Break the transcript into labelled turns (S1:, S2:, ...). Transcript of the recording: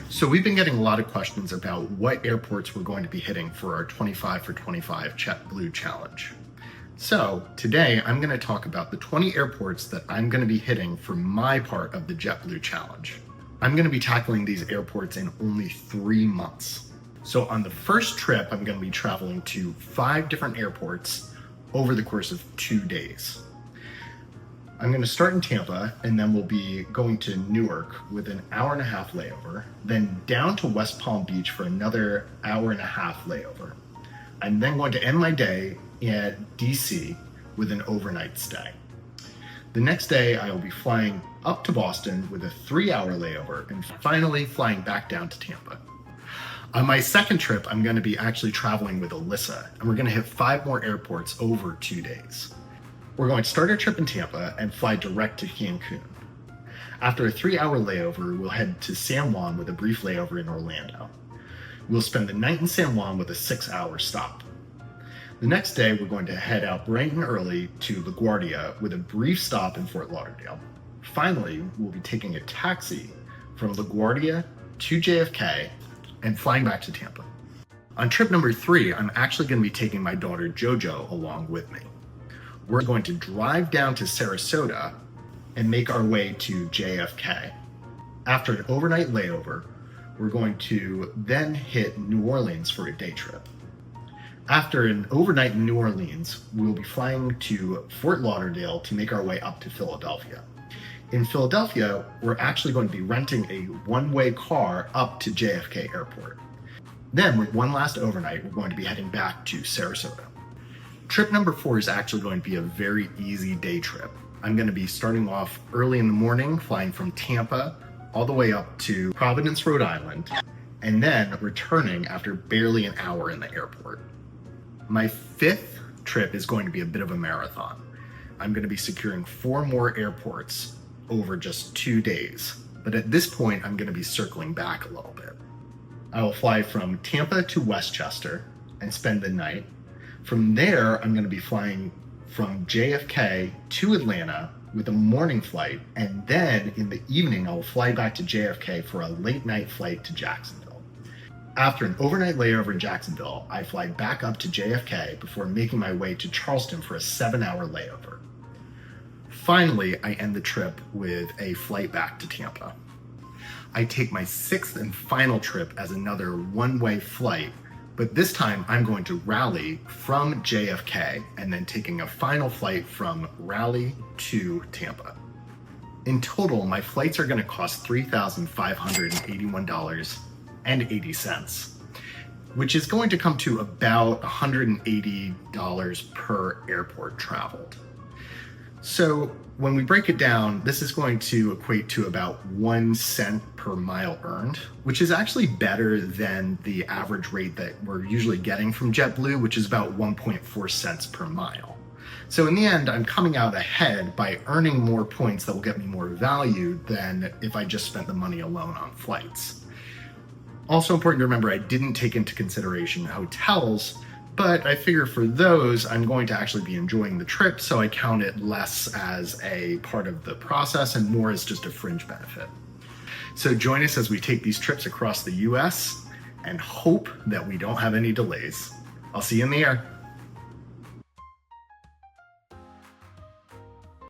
S1: So we've been getting a lot of questions about what airports we're going to be hitting for our 25 for 25 JetBlue challenge. So today I'm going to talk about the 20 airports that I'm going to be hitting for my part of the JetBlue challenge. I'm going to be tackling these airports in only 3 months. So on the first trip, I'm going to be traveling to 5 different airports over the course of 2 days. I'm going to start in Tampa, and then we'll be going to Newark with an hour-and-a-half layover, then down to West Palm Beach for another hour-and-a-half layover. I'm then going to end my day at DC with an overnight stay. The next day, I will be flying up to Boston with a 3-hour layover, and finally flying back down to Tampa. On my second trip, I'm going to be actually traveling with Alyssa, and we're going to hit 5 more airports over 2 days. We're going to start our trip in Tampa and fly direct to Cancun. After a 3-hour layover, we'll head to San Juan with a brief layover in Orlando. We'll spend the night in San Juan with a 6-hour stop. The next day, we're going to head out bright and early to LaGuardia with a brief stop in Fort Lauderdale. Finally, we'll be taking a taxi from LaGuardia to JFK and flying back to Tampa. On trip number 3, I'm actually going to be taking my daughter JoJo along with me. We're going to drive down to Sarasota and make our way to JFK. After an overnight layover, we're going to then hit New Orleans for a day trip. After an overnight in New Orleans, we'll be flying to Fort Lauderdale to make our way up to Philadelphia. In Philadelphia, we're actually going to be renting a one-way car up to JFK Airport. Then, with one last overnight, we're going to be heading back to Sarasota. Trip number 4 is actually going to be a very easy day trip. I'm going to be starting off early in the morning, flying from Tampa all the way up to Providence, Rhode Island, and then returning after barely an hour in the airport. My 5th trip is going to be a bit of a marathon. I'm going to be securing 4 more airports over just 2 days, but at this point, I'm going to be circling back a little bit. I will fly from Tampa to Westchester and spend the night. From there, I'm going to be flying from JFK to Atlanta with a morning flight, and then in the evening, I will fly back to JFK for a late night flight to Jacksonville. After an overnight layover in Jacksonville, I fly back up to JFK before making my way to Charleston for a 7-hour layover. Finally, I end the trip with a flight back to Tampa. I take my 6th and final trip as another one-way flight, but this time I'm going to Raleigh from JFK and then taking a final flight from Raleigh to Tampa. In total, my flights are going to cost $3,581.80, which is going to come to about $180 per airport traveled. So when we break it down, this is going to equate to about 1 cent per mile earned, which is actually better than the average rate that we're usually getting from JetBlue, which is about 1.4 cents per mile. So in the end, I'm coming out ahead by earning more points that will get me more value than if I just spent the money alone on flights. Also important to remember, I didn't take into consideration hotels, but I figure for those, I'm going to actually be enjoying the trip, so I count it less as a part of the process and more as just a fringe benefit. So join us as we take these trips across the US and hope that we don't have any delays. I'll see you in the air.